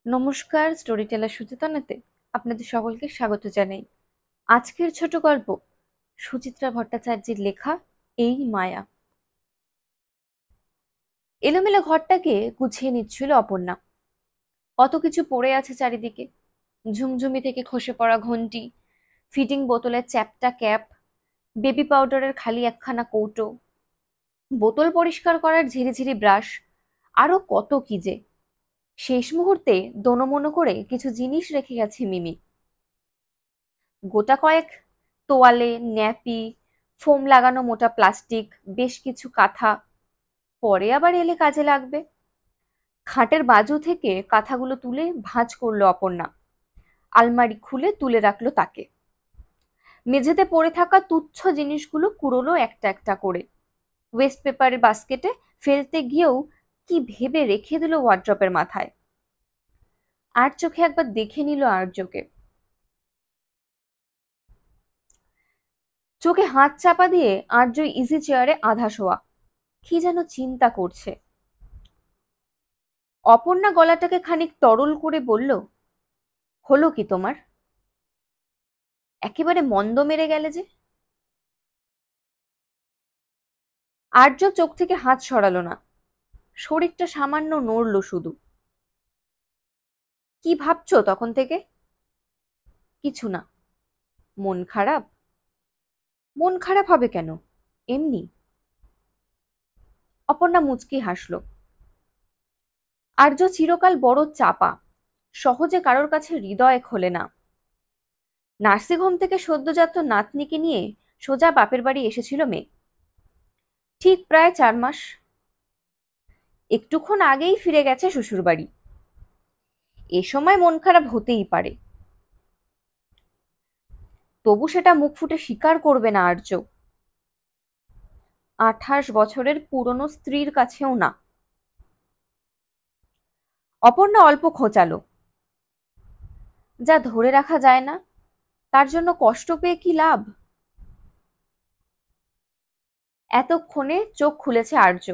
নমস্কার, story teller সুচেতনাতে আপনাদের সকলকে স্বাগত জানাই। আজকের ছোট গল্প সুচিত্রা ভট্টাচার্যের লেখা এই মায়া। এলোমেলো ঘরটাকে গুছিয়ে নিচ্ছিল অপর্ণা। কত কিছু পড়ে আছে চারিদিকে। ঝুমঝুমি থেকে খসে পড়া ঘন্টি, ফিডিং বোতলের চ্যাপ্টা ক্যাপ, বেবি পাউডারের খালি একখানা কৌটো, বোতল পরিষ্কার করার ঝিরিঝিরি ব্রাশ, আরো কত কি যে। শেষ মুহূর্তে দোনোমনো করে কিছু জিনিস রেখে গেছে মিমি। গোটা কয়েক তোয়ালে, ন্যাপি, ফোম লাগানো মোটা প্লাস্টিক, বেশ কিছু কাঁথা, পরে আবার এলে কাজে লাগবে। খাটের বাজু থেকে কাঁথাগুলো তুলে ভাঁজ করলো অপর্ণা, আলমারি খুলে তুলে রাখলো তাকে। মেঝেতে পড়ে থাকা তুচ্ছ জিনিসগুলো কুড়োলো একটা একটা করে, ওয়েস্ট পেপারের বাস্কেটে ফেলতে গিয়েও কি ভেবে রেখে দিল ওয়ার্ড্রপের মাথায়। আর চোখে একবার দেখে নিল আর্যকে। চোখে হাত চাপা দিয়ে আর্য ইজি চেয়ারে আধা শোয়া, কি যেন চিন্তা করছে। অপর্ণা গলাটাকে খানিক তরল করে বলল, হলো কি তোমার? একেবারে মন্দ মেরে গেলে যে। আর্য চোখ থেকে হাত সরালো না, শরীরটা সামান্য নড়ল শুধু। কি ভাবছো তখন থেকে? কিছু না। মন খারাপ? মন খারাপ হবে কেন, এমনি। অপর্ণা মুচকি হাসল। আর্য চিরকাল বড় চাপা, সহজে কারোর কাছে হৃদয় খোলে না। নার্সিংহোম থেকে সদ্যজাত নাতনিকে নিয়ে সোজা বাপের বাড়ি এসেছিল মেয়ে। ঠিক প্রায় 4 মাস। একটুক্ষণ আগেই ফিরে গেছে শ্বশুরবাড়ি। এ সময় মন খারাপ হতেই পারে, তবু সেটা মুখ ফুটে স্বীকার করবে না আর্য। 28 বছরের পুরনো স্ত্রীর কাছেও না। অপর্ণা অল্প খোঁচালো, যা ধরে রাখা যায় না তার জন্য কষ্ট পেয়ে কি লাভ। এতক্ষণে চোখ খুলেছে আর্য।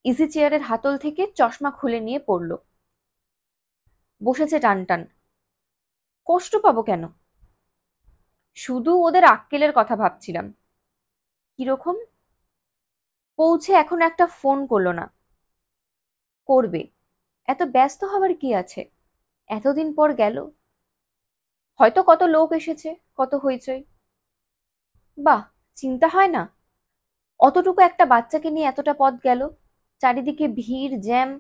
ইজি চেয়ারের হাতল থেকে চশমা খুলে নিয়ে পড়ল। বসেছে টান টান। কষ্ট পাবো কেন? শুধু ওদের আক্কেলের কথা ভাবছিলাম। কিরকম? পৌঁছে এখন একটা ফোন করলো না। করবে, এত ব্যস্ত হবার কি আছে, এতদিন পর গেল। হয়তো কত লোক এসেছে, কত হইচই। বাহ, চিন্তা হয় না? অতটুকু একটা বাচ্চাকে নিয়ে এতটা পথ গেল, চারিদিকে ভিড় জ্যাম।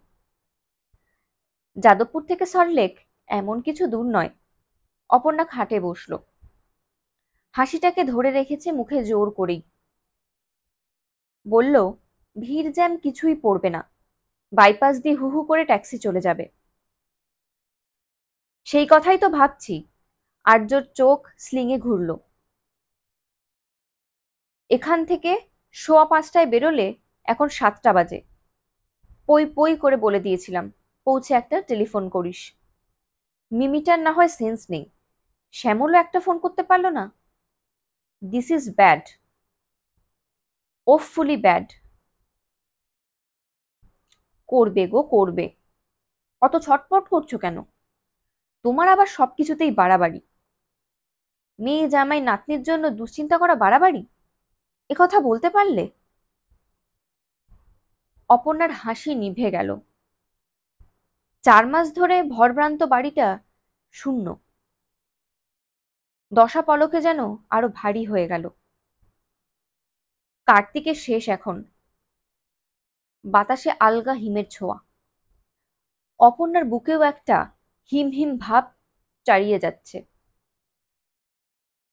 যাদবপুর থেকে সল্টলেক এমন কিছু দূর নয়। অপর্ণা খাটে বসলো, হাসিটাকে ধরে রেখেছে মুখে জোর করেই। বলল, ভিড় জ্যাম কিছুই পড়বে না, বাইপাস দিয়ে হু হু করে ট্যাক্সি চলে যাবে। সেই কথাই তো ভাবছি। আর্যর চোখ স্লিঙে ঘুরল। এখান থেকে 5:15 বেরোলে এখন 7টা বাজে। পই পই করে বলে দিয়েছিলাম পৌঁছে একটা টেলিফোন করিস। মিমিটার না হয় সেন্স নেই, শ্যামলও একটা ফোন করতে পারলো না। This is bad, awfully bad. করবে গো করবে, অত ছটপট করছো কেন? তোমার আবার সবকিছুতেই বাড়াবাড়ি। মেয়ে জামাই নাতনির জন্য দুশ্চিন্তা করা বাড়াবাড়ি, কথা বলতে পারলে। অপর্ণার হাসি নিভে গেল। 4 মাস ধরে ভরভ্রান্ত বাড়িটা শূন্য। দশা পলকে যেন আরো ভারী হয়ে গেল। কার্তিকের শেষ এখন, বাতাসে আলগা হিমের ছোঁয়া। অপর্ণার বুকেও একটা হিম হিম ভাব চারিয়ে যাচ্ছে।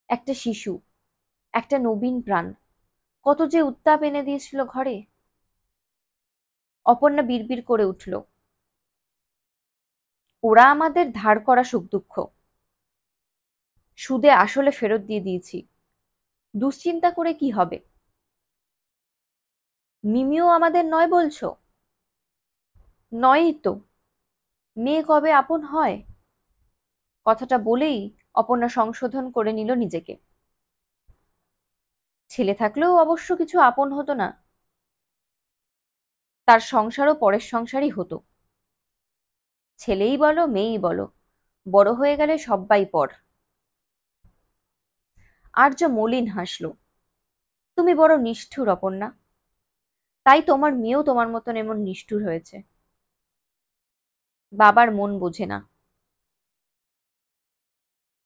একটা শিশু, একটা নবীন প্রাণ, কত যে উত্তাপ এনে দিয়েছিল ঘরে। অপর্ণা বিড়বিড় করে উঠল, ওরা আমাদের ধার করা সুখ দুঃখ সুদে আসলে ফেরত দিয়ে দিয়েছি, দুশ্চিন্তা করে কি হবে। মিমিও আমাদের নয় বলছো? নয়ই তো। মেয়ে কবে আপন হয়? কথাটা বলেই অপর্ণা সংশোধন করে নিল নিজেকে। ছেলে থাকলেও অবশ্য কিছু আপন হতো না, তার সংসারও পরের সংসারই হতো। ছেলেই বলো মেয়েই বলো, বড় হয়ে গেলে সব্বাই পর। আর্য মলিন হাসল। তুমি বড় নিষ্ঠুর অপর্ণা। তাই তোমার মেয়েও তোমার মতন এমন নিষ্ঠুর হয়েছে। বাবার মন বোঝে না।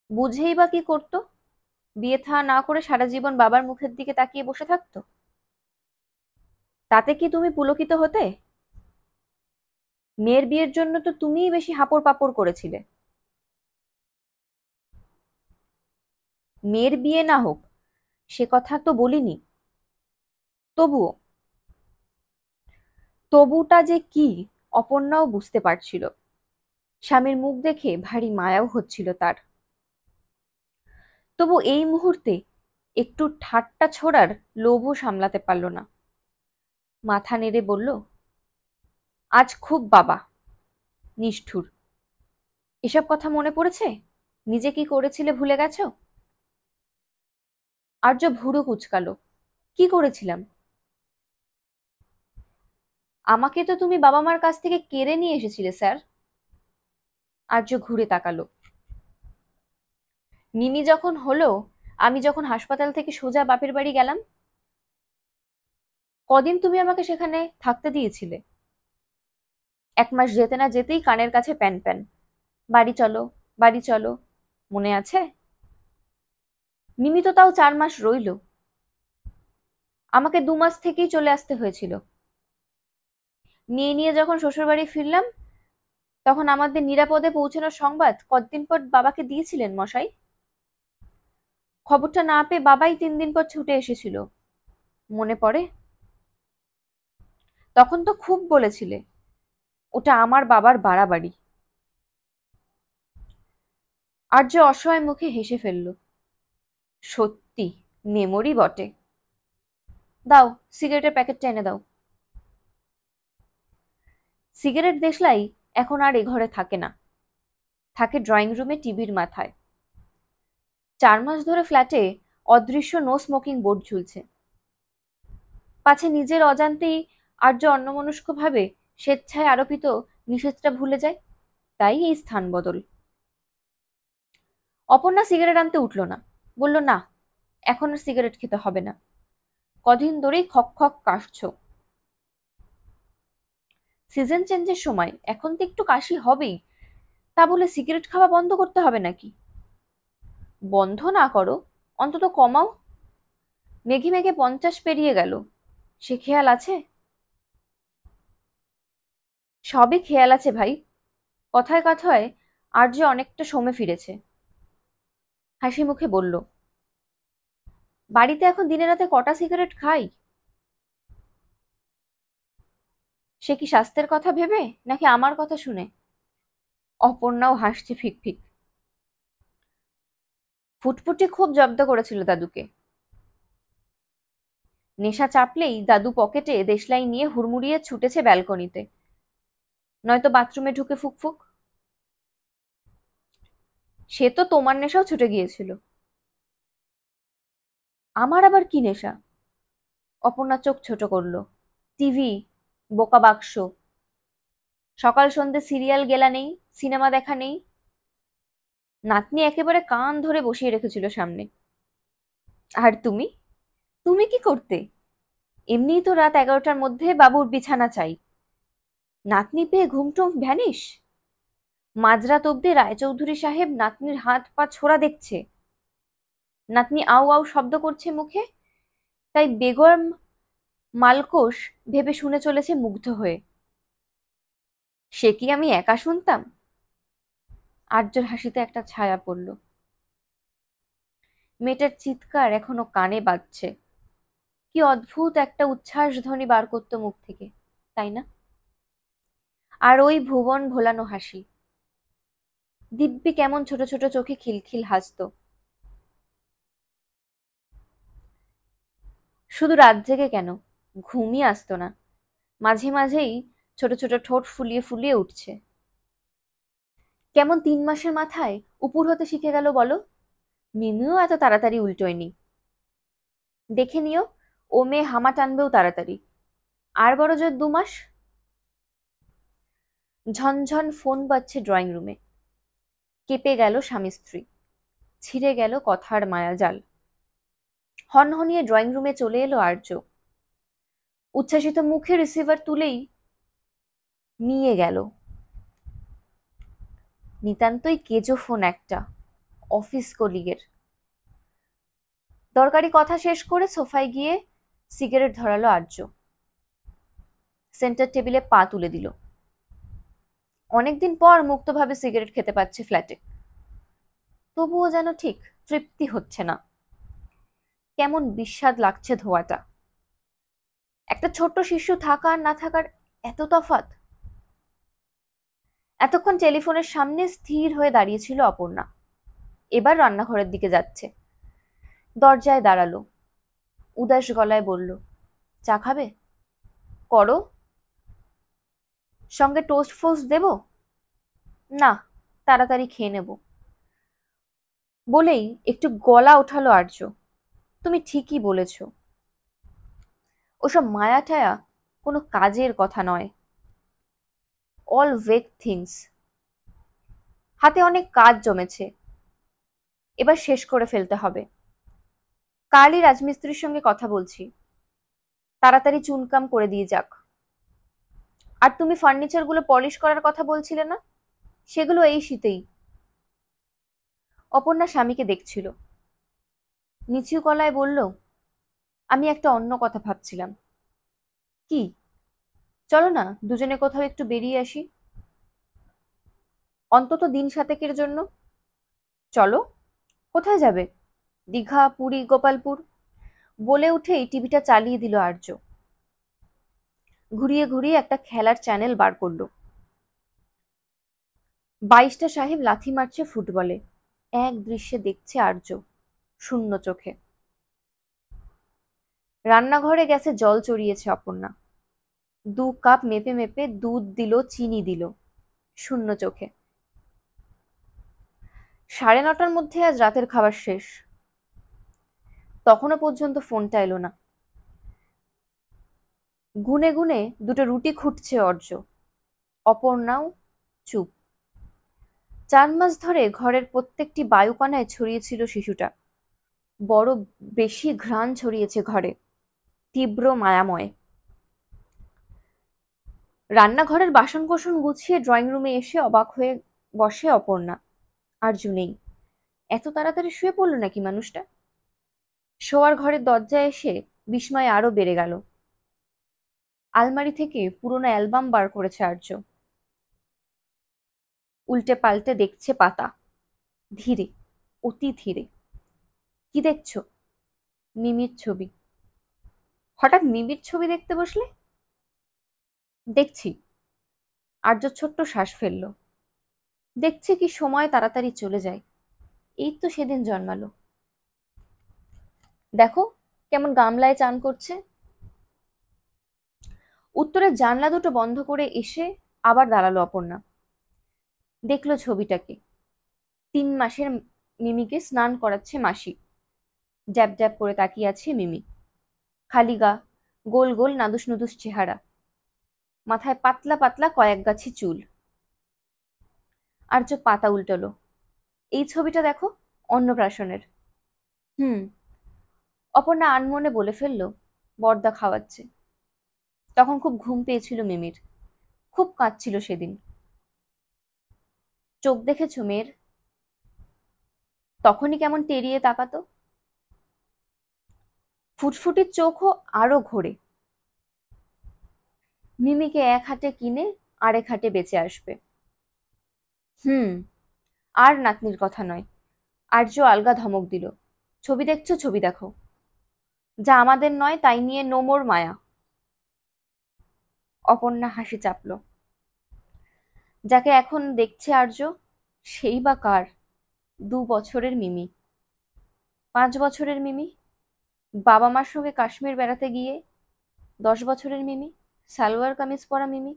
বুঝেই বা কি করতো? বিয়ে থা না করে সারা জীবন বাবার মুখের দিকে তাকিয়ে বসে থাকতো? তাতে কি তুমি পুলকিত হতে? মেয়ের বিয়ের জন্য তো তুমিই বেশি হাপড় পাপড় করেছিলে। মেয়ের বিয়ে না হোক সে কথা তো বলিনি। তবুও, তবুটা যে কি অপর্ণাও বুঝতে পারছিল। স্বামীর মুখ দেখে ভারী মায়াও হচ্ছিল তার। তবু এই মুহূর্তে একটু ঠাট্টা ছোড়ার লোভও সামলাতে পারল না। মাথা নেড়ে বলল, আজ খুব বাবা নিষ্ঠুর। এসব কথা মনে পড়েছে? নিজে কি করেছিলে ভুলে গেছো? আর্য ভুরু কুঁচকালো। কি করেছিলাম? আমাকে তো তুমি বাবা মার কাছ থেকে কেড়ে নিয়ে এসেছিলে স্যার। আর্য ঘুরে তাকালো। মিমি যখন হলো, আমি যখন হাসপাতাল থেকে সোজা বাপের বাড়ি গেলাম, কদিন তুমি আমাকে সেখানে থাকতে দিয়েছিলে? 1 মাস যেতে না যেতেই কানের কাছে প্যান প্যান, বাড়ি চলো, বাড়ি চলো। মনে আছে? মিমি তো তাও 4 মাস রইলো। আমাকে 2 মাস থেকেই চলে আসতে হয়েছিল। মেয়ে নিয়ে যখন শ্বশুরবাড়ি ফিরলাম, তখন আমাদের নিরাপদে পৌঁছানোর সংবাদ কতদিন পর বাবাকে দিয়েছিলেন মশাই? খবরটা না পেয়ে বাবাই 3 দিন পর ছুটে এসেছিল। মনে পড়ে? তখন তো খুব বলেছিলে ওটা আমার বাবার বাড়াবাড়ি। আর্য অসহায় মুখে হেসে ফেলল। সত্যি, মেমোরি বটে। দাও, সিগারেটের প্যাকেটটা এনে দাও। সিগারেট দেশলাই এখন আর এ ঘরে থাকে না। থাকে ড্রয়িং রুমে টিভির মাথায়। 4 মাস ধরে ফ্ল্যাটে অদৃশ্য নো স্মোকিং বোর্ড ঝুলছে। পাছে নিজের অজান্তেই আর্য অন্যমনস্কভাবে স্বেচ্ছায় আরোপিত নিষেধটা ভুলে যায়, তাই এই স্থান বদল। অপর্ণা সিগারেট আনতে উঠল না। বলল, না, এখন আর সিগারেট খেতে হবে না। কদিন ধরেই খক খক কাশছো। সিজন চেঞ্জের সময় এখন তো একটু কাশি হবেই, তা বলে সিগারেট খাওয়া বন্ধ করতে হবে নাকি? বন্ধ না করো, অন্তত কমাও। মেঘে মেঘে 50 পেরিয়ে গেল, সে খেয়াল আছে? সবই খেয়াল আছে ভাই। কথায় কথায় আর্য অনেকটা সময় ফিরেছে। হাসি মুখে বলল, বাড়িতে এখন দিনে রাতে কটা সিগারেট খাই? সে কি স্বাস্থ্যের কথা ভেবে নাকি আমার কথা শুনে? অপর্ণাও হাসছে ফিক ফিক। ফুটফুটি খুব জব্দ করেছিল দাদুকে। নেশা চাপলেই দাদু পকেটে দেশলাই নিয়ে হুড়মুড়িয়ে ছুটেছে ব্যালকনিতে, নয়তো বাথরুমে ঢুকে ফুকফুক। সে তো তোমার নেশাও ছুটে গিয়েছিল। আমার আবার কি নেশা? অপর্ণা চোখ ছোট করলো। টিভি, বোকা বাক্স। সকাল সন্ধ্যে সিরিয়াল গেলা নেই, সিনেমা দেখা নেই। নাতনি একেবারে কান ধরে বসিয়ে রেখেছিল সামনে। আর তুমি, তুমি কি করতে? এমনিই তো রাত 11টার মধ্যে বাবুর বিছানা চাই। নাতনি পেয়ে ঘুমটুম ভ্যানিশ। মাঝরাত অব্দি রায়চৌধুরী সাহেব নাতনির হাত পা ছোড়া দেখছে। নাতনি আউ আউ শব্দ করছে মুখে, তাই বেগম মালকোষ ভেবে শুনে চলেছে মুগ্ধ হয়ে। সে কি আমি একা শুনতাম? আর্যর হাসিতে একটা ছায়া পড়ল। মেয়েটার চিৎকার এখনো কানে বাজছে। কি অদ্ভুত একটা উচ্ছ্বাস ধ্বনি বার করতো মুখ থেকে, তাই না? আর ওই ভুবন ভোলানো হাসি। দিব্যি কেমন ছোট ছোট চোখে খিলখিল হাসতো। শুধু রাত জেগে কেন, ঘুমই আসতো না। মাঝে মাঝেই ছোট ছোট ঠোঁট ফুলিয়ে ফুলিয়ে উঠছে। কেমন 3 মাসের মাথায় উপুর হতে শিখে গেল বলো? মিনুও এত তাড়াতাড়ি উল্টোয়নি। দেখে নিও, ও মেয়ে হামা টানবেও তাড়াতাড়ি। আর বড় জোর 2 মাস। ঝনঝন ফোন বাজছে ড্রয়িং রুমে। কেঁপে গেল স্বামী স্ত্রী, ছিঁড়ে গেল কথার মায়াজাল। হনহনিয়ে ড্রয়িং রুমে চলে এলো আর্য। উচ্ছ্বাসিত মুখে রিসিভার তুলেই নিয়ে গেল। নিতান্তই কেজো ফোন একটা, অফিস কলিগের। দরকারি কথা শেষ করে সোফায় গিয়ে সিগারেট ধরালো আর্য। সেন্টার টেবিলে পা তুলে দিল। অনেকদিন পর মুক্তভাবে সিগারেট খেতে পাচ্ছে ফ্ল্যাটে। তবুও যেন ঠিক তৃপ্তি হচ্ছে না। কেমন বিস্বাদ লাগছে ধোঁয়াটা। একটা ছোট্ট শিশু থাকা আর না থাকার এত তফাৎ। এতক্ষণ টেলিফোনের সামনে স্থির হয়ে দাঁড়িয়েছিল অপর্ণা। এবার রান্নাঘরের দিকে যাচ্ছে। দরজায় দাঁড়ালো, উদাস গলায় বলল, চা খাবে? করো। সঙ্গে টোস্ট ফোস্ট দেব? না, তাড়াতাড়ি খেয়ে নেব। বলেই একটু গলা ওঠালো আর্য। তুমি ঠিকই বলেছ, ওসব মায়া টায়া কোনো কাজের কথা নয়। All vague things. হাতে অনেক কাজ জমেছে, এবার শেষ করে ফেলতে হবে। কালই রাজমিস্ত্রির সঙ্গে কথা বলছি, তাড়াতাড়ি চুনকাম করে দিয়ে যাক। আর তুমি ফার্নিচারগুলো পলিশ করার কথা বলছিলে না, সেগুলো এই শীতেই। অপর্ণা স্বামীকে দেখছিল, নিচু গলায় বলল, আমি একটা অন্য কথা ভাবছিলাম। কি? চলো না দুজনে কোথাও একটু বেরিয়ে আসি, অন্তত দিন সাতেকের জন্য। চলো। কোথায় যাবে? দীঘা, পুরী, গোপালপুর? বলে উঠেই টিভিটা চালিয়ে দিল আর্য। ঘুরিয়ে ঘুরিয়ে একটা খেলার চ্যানেল বার করলো। 22টা সাহেব লাথি মারছে ফুটবলে, এক দৃশ্যে দেখছে আর্য শূন্য চোখে। রান্নাঘরে গ্যাসে জল চড়িয়েছে অপর্ণা। 2 কাপ মেপে মেপে দুধ দিল, চিনি দিল, শূন্য চোখে। 9:30টার মধ্যে আজ রাতের খাবার শেষ। তখনও পর্যন্ত ফোনটা এলো না। গুনে গুনে 2টো রুটি খুঁটছে অর্য। অপর্ণাও চুপ। 4 মাস ধরে ঘরের প্রত্যেকটি বায়ুকণায় ছড়িয়েছিল শিশুটা। বড় বেশি ঘ্রাণ ছড়িয়েছে ঘরে, তীব্র মায়াময়। রান্নাঘরের বাসনকোসন গুছিয়ে ড্রয়িং রুমে এসে অবাক হয়ে বসে অপর্ণা। আর্য নেই। এত তাড়াতাড়ি শুয়ে পড়লো নাকি মানুষটা? শোয়ার ঘরের দরজায় এসে বিস্ময় আরো বেড়ে গেল। আলমারি থেকে পুরোনো অ্যালবাম বার করেছে আর্য। উল্টে পাল্টে দেখছে পাতা, ধীরে, অতি ধীরে। কি দেখছো? মিমির ছবি। হঠাৎ মিমির ছবি দেখতে বসলে? দেখছি। আর্য ছোট্ট শ্বাস ফেলল। দেখছে কি সময় তাড়াতাড়ি চলে যায়। এই তো সেদিন জন্মালো। দেখো কেমন গামলায় চান করছে। উত্তরের জানলা দুটো বন্ধ করে এসে আবার দাঁড়ালো অপর্ণা। দেখলো ছবিটাকে। 3 মাসের মিমিকে স্নান করাচ্ছে মাসি। ড্যাব ড্যাব করে তাকিয়ে আছে মিমি। খালি গা, গোল গোল নাদুস নুদুস চেহারা, মাথায় পাতলা পাতলা কয়েক গাছি চুল। আর্য পাতা উল্টালো। এই ছবিটা দেখো, অন্নপ্রাশনের। হুম। অপর্ণা আনমনে বলে ফেললো, বর্দা খাওয়াচ্ছে। তখন খুব ঘুম পেয়েছিল মিমির, খুব কাঁদছিল সেদিন। চোখ দেখেছো মেয়ের? তখনই কেমন তেড়িয়ে তাকাতো। ফুটফুটির চোখও আরো ঘোরে। মিমিকে এক হাতে কিনে আরেক হাতে বেঁচে আসবে। হুম। আর নাতনির কথা নয়। আর্য আলগা ধমক দিল, ছবি দেখছো, ছবি দেখো। যা আমাদের নয় তাই নিয়ে নো মোর মায়া। অপর্ণা হাসি চাপল। যাকে এখন দেখছে আর্য, সেই বা কার? 2 বছরের মিমি, 5 বছরের মিমি, বাবা মার সঙ্গে কাশ্মীর বেড়াতে গিয়ে 10 বছরের মিমি, সালোয়ার কামিজ পরা মিমি,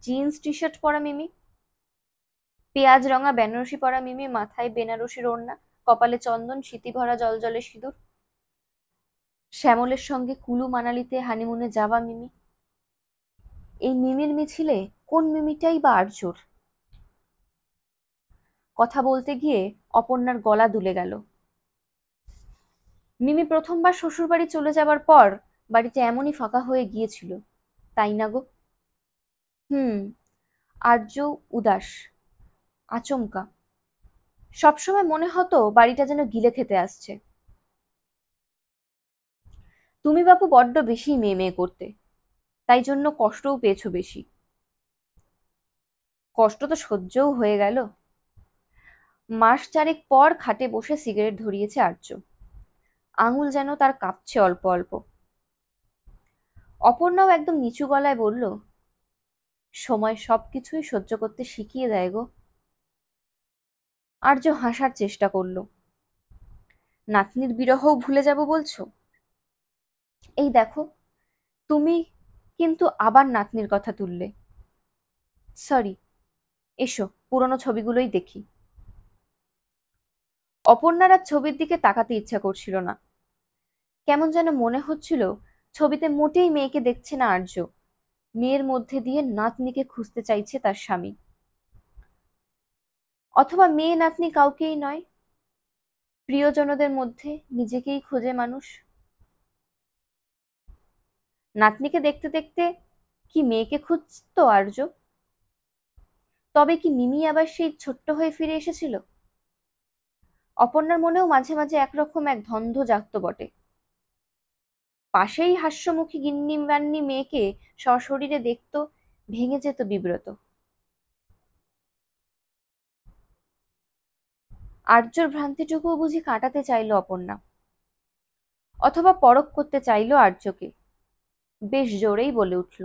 জিন্স টি শার্ট পরা মিমি, পেঁয়াজ রঙা বেনারসি পরা মিমি, মাথায় বেনারসির ওড়না, কপালে চন্দন, স্মৃতি ভরা জলজলে সিঁদুর, শ্যামলের সঙ্গে কুলু মানালিতে হানিমুনে যাওয়া মিমি। এই মিমির মিছিলে কোন মিমিটাই বা আর্যর? কথা বলতে গিয়ে অপর্ণার গলা দুলে গেল। মিমি প্রথমবার শ্বশুরবাড়ি চলে যাবার পর বাড়িটা এমনই ফাঁকা হয়ে গিয়েছিল, তাই না গো? হুম। আর্য উদাস, আচমকা। সবসময় মনে হতো বাড়িটা যেন গিলে খেতে আসছে। তুমি বাপু বড্ড বেশি মেয়ে মেয়ে করতে, তাই জন্য কষ্টও পেয়েছো বেশি। কষ্ট তো সহ্যও হয়ে গেল। মাস চারেক পর খাটে বসে সিগারেট ধরিয়েছে আর্য। আঙুল যেন তার কাঁপছে অল্প অল্প। অপর্ণাও একদম নিচু গলায় বলল, সময় সবকিছুই সহ্য করতে শিখিয়ে দেয় গো। আর্য হাসার চেষ্টা করলো। নাতনির বিরহও ভুলে যাব বলছো? এই দেখো, তুমি কিন্তু আবার নাতনির কথা তুললে। সরি, এসো পুরনো ছবিগুলোই দেখি। অপর্ণার আর ছবির দিকে তাকাতে ইচ্ছা করছিল না। কেমন যেন মনে হচ্ছিল ছবিতে মোটেই মেয়েকে দেখছে না আর্য, মেয়ের মধ্যে দিয়ে নাতনিকে খুঁজতে চাইছে তার স্বামী। অথবা মেয়ে নাতনি কাউকেই নয়, প্রিয়জনদের মধ্যে নিজেকেই খোঁজে মানুষ। নাতনিকে দেখতে দেখতে কি মেয়েকে খুঁজতো আর্য? তবে কি মিমি আবার সেই ছোট্ট হয়ে ফিরে এসেছিল? অপর্ণার মনেও মাঝে মাঝে একরকম এক ধন্ধ জাগত বটে। পাশেই হাস্যমুখী গিন্নিবান্নি মেয়েকে সশরীরে দেখত, ভেঙে যেত বিব্রত। আর্যর ভ্রান্তিটুকুও বুঝি কাটাতে চাইল অপর্ণা, অথবা পরখ করতে চাইল আর্যকে। বেশ জোরেই বলে উঠল,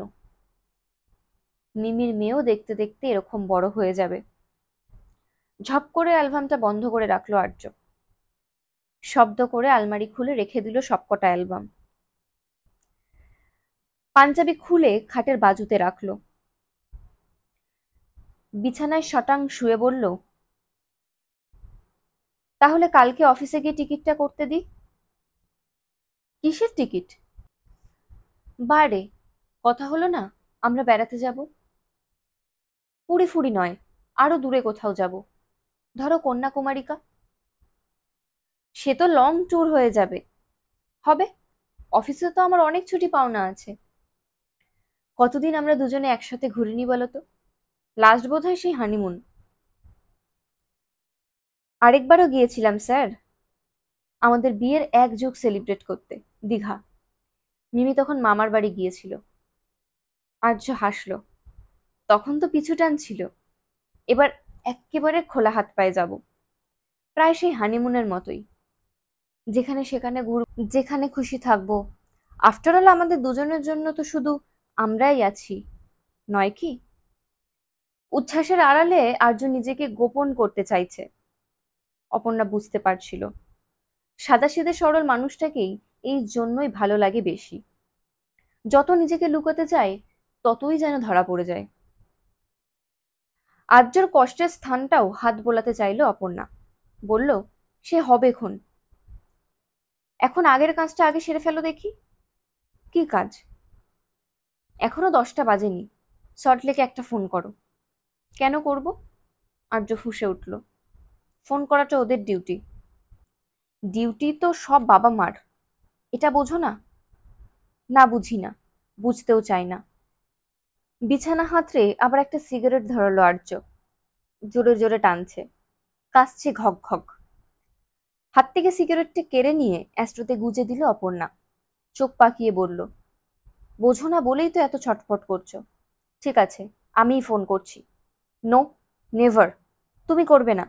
মিমির মেয়েও দেখতে দেখতে এরকম বড় হয়ে যাবে। ঝপ করে অ্যালবামটা বন্ধ করে রাখলো আর্য। শব্দ করে আলমারি খুলে রেখে দিল সবকটা অ্যালবাম। পাঞ্জাবি খুলে খাটের বাজুতে রাখলো। বিছানায় শটাং শুয়ে বলল, তাহলে কালকে অফিসে গিয়ে টিকিটটা করতে দিই। কিসের টিকিট? বারে, কথা হলো না আমরা বেড়াতে যাব। পুরি ফুরি নয়, আরো দূরে কোথাও যাব, ধরো কন্যাকুমারিকা। সে তো লং ট্যুর হয়ে যাবে। হবে, অফিসে তো আমার অনেক ছুটি পাওনা আছে। কতদিন আমরা দুজনে একসাথে ঘুরিনি বলতো? লাস্ট বোধহয় সেই হানিমুন। আরেকবারও গিয়েছিলাম স্যার, আমাদের বিয়ের 1 যুগ সেলিব্রেট করতে, দীঘা। মিমি তখন মামার বাড়ি গিয়েছিল। আর্য হাসলো। তখন তো পিছু টান ছিল, এবার এক্কেবারে খোলা হাত পায়ে যাব, প্রায় সেই হানিমুনের মতোই। যেখানে সেখানে যেখানে খুশি থাকবো। আফটার অল আমাদের দুজনের জন্য তো শুধু আমরাই আছি, নয় কি? উচ্ছ্বাসের আড়ালে আর্য নিজেকে গোপন করতে চাইছে। অপর্ণা বুঝতে পারছিল সাদাসিধে সরল মানুষটাকেই এই জন্যই ভালো লাগে বেশি। যত নিজেকে লুকোতে চায় ততই যেন ধরা পড়ে যায়। আর্যর কষ্টের স্থানটাও হাত বোলাতে চাইল অপর্ণা। বলল, সে হবে খন, এখন আগের কাজটা আগে সেরে ফেলো দেখি। কি কাজ? এখনো 10টা বাজেনি, সল্টলেকে একটা ফোন করো। কেন করব? আর্য ফুঁসে উঠল। ফোন করাটা ওদের ডিউটি। ডিউটি তো সব বাবা মার, এটা বোঝো না? না বুঝি না, বুঝতেও চাই না। বিছানা হাতড়ে আবার একটা সিগারেট ধরালো আর্য। জোরে জোরে টানছে, কাশছে ঘক ঘক। হাত থেকে সিগারেটটা কেড়ে নিয়ে অ্যাস্ট্রোতে গুজে দিল অপর্ণা। চোখ পাকিয়ে বলল, বোঝো না বলেই তো এত ছটফট করছো। ঠিক আছে, আমিই ফোন করছি। নো, নেভার, তুমি করবে না।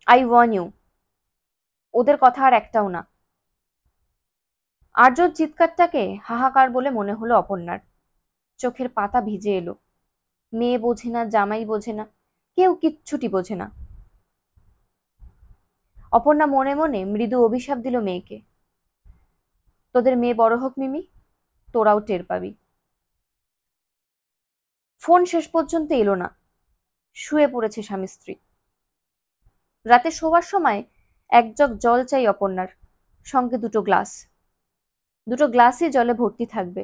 আই ওয়ার্ন ইউ, ওদের কথা আর একটাও না। আর্যর চিৎকারটাকে হাহাকার বলে মনে হলো অপর্ণার। চোখের পাতা ভিজে এলো। মেয়ে বোঝে না, জামাই বোঝে না, কেউ কিচ্ছুটি বোঝে না। অপর্ণা মনে মনে মৃদু অভিশাপ দিল মেয়েকে, তোদের মেয়ে বড় হোক মিমি, তোরাও টের পাবি। ফোন শেষ পর্যন্ত এলো না। শুয়ে পড়েছে স্বামী স্ত্রী। রাতে শোবার সময় 1 জগ জল চাই অপর্ণার, সঙ্গে 2টো গ্লাস। 2টো গ্লাসই জলে ভর্তি থাকবে।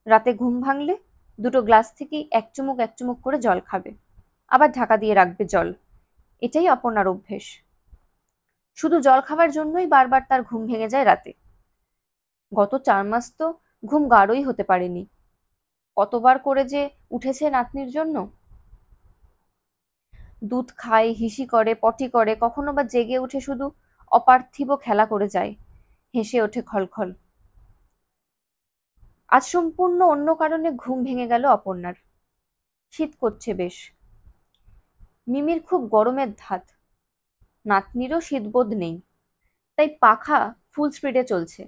রাতে ঘুম ভাঙলে দুটো গ্লাস থেকেই এক চুমুক করে জল খাবে, আবার ঢাকা দিয়ে রাখবে জল। এটাই অপর্ণার অভ্যেস। শুধু জল খাবার জন্যই বারবার তার ঘুম ভেঙে যায় রাতে। গত 4 মাস তো ঘুম গাঢ়ই হতে পারেনি। কতবার করে যে উঠেছে নাতনির জন্য। দুধ খায়, হিসি করে, পটি করে, কখনো বা জেগে উঠে শুধু অপার্থিব খেলা করে যায়, হেসে ওঠে খলখল। আজ সম্পূর্ণ অন্য কারণে ঘুম ভেঙে গেল অপর্ণার। শীত করছে বেশ। মিমির খুব গরমের ধাত, নাতনিরও শীতবোধ নেই, তাই পাখা ফুল স্পিডে চলছে,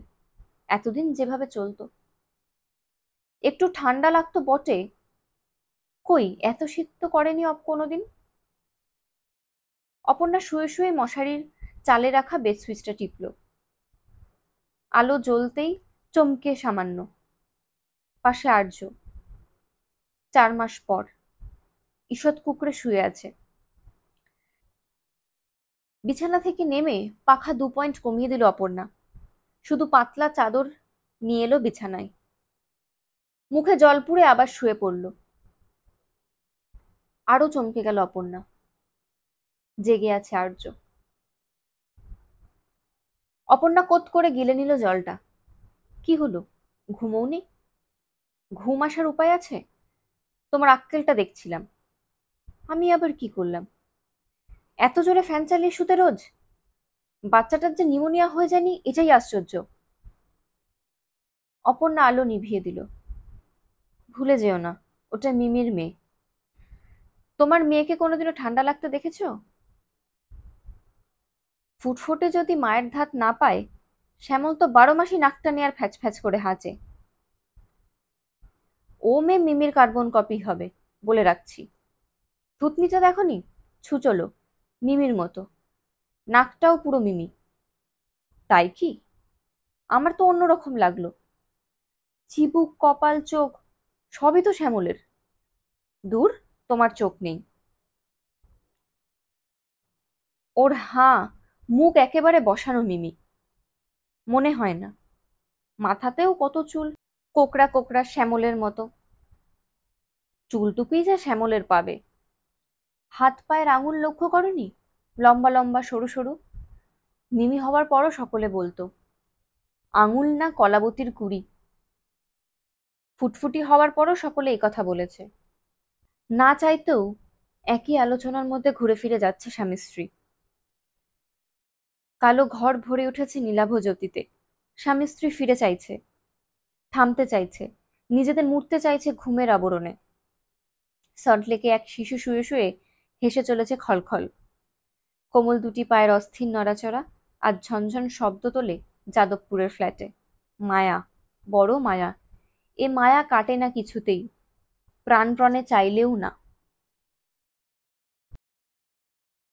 এতদিন যেভাবে চলতো। একটু ঠান্ডা লাগতো বটে, কই এত শীত তো করেনি কোনোদিন। অপর্ণা শুয়ে শুয়ে মশারির চালে রাখা বেড সুইচটা টিপল। আলো জ্বলতেই চমকে সামান্য। পাশে আর্য, 4 মাস পর, ঈষৎ কুকড়ে শুয়ে আছে। বিছানা থেকে নেমে পাখা 2 পয়েন্ট কমিয়ে দিল অপর্ণা। শুধু পাতলা চাদর নিয়ে এলো বিছানায়। মুখে জল পুড়ে আবার শুয়ে পড়ল। আরো চমকে গেল অপর্ণা। জেগে আছে আর্য। অপর্ণা কোত করে গিলে নিল জলটা। কি হলো, ঘুমোওনি? ঘুম আসার উপায় আছে? তোমার আক্কেলটা দেখছিলাম। আমি আবার কি করলাম? এত জোরে ফ্যান চালিয়ে শুতে রোজ? বাচ্চাটার যে নিউমোনিয়া হয়ে যায়নি এটাই আশ্চর্য। অপর্ণা আলো নিভিয়ে দিল। ভুলে যেও না, ওটা মিমির মেয়ে। তোমার মেয়েকে কোনোদিনও ঠান্ডা লাগতে দেখেছো? ফুটফুটে যদি মায়ের ধাত না পায়, শ্যামল তো 12 মাসই নাকটা নিয়ে আর ফ্যাচ ফ্যাচ করে হাঁচে। ও মেয়ে মিমির কার্বন কপি হবে, বলে রাখছি। থুতনিটা দেখনি, ছুচলো, মিমির মতো। নাকটাও পুরো মিমি। তাই কি? আমার তো অন্যরকম লাগলো। চিবুক, কপাল, চোখ সবই তো শ্যামলের। দূর, তোমার চোখ নেই। ওর হাঁ, মুখ একেবারে বসানো মিমি। মনে হয় না। মাথাতেও কত চুল, কোকড়া কোকড়া শ্যামলের মতো। চুলটুকুই যা শ্যামলের পাবে। হাত পায়ের আঙুল লক্ষ্য করনি, লম্বা লম্বা সরু সরু। মিমি হবার পরও সকলে বলতো আঙুল না কলাবতীর কুড়ি। ফুটফুটি হওয়ার পরও সকলে এই কথা বলেছে। না চাইতেও একই আলোচনার মধ্যে ঘুরে ফিরে যাচ্ছে স্বামী স্ত্রী। কালো ঘর ভরে উঠেছে নীলাভ জ্যোতিতে। স্বামী স্ত্রী ফিরে চাইছে, থামতে চাইছে, নিজেদের মুড়তে চাইছে ঘুমের আবরণে। সল্টলেকে এক শিশু শুয়ে শুয়ে হেসে চলেছে খলখল। কোমল দুটি পায়ের অস্থির নড়াচড়া আর ঝনঝন শব্দ তোলে যাদবপুরের ফ্ল্যাটে। মায়া, বড় মায়া। এ মায়া কাটে না কিছুতেই, প্রাণপণে চাইলেও না।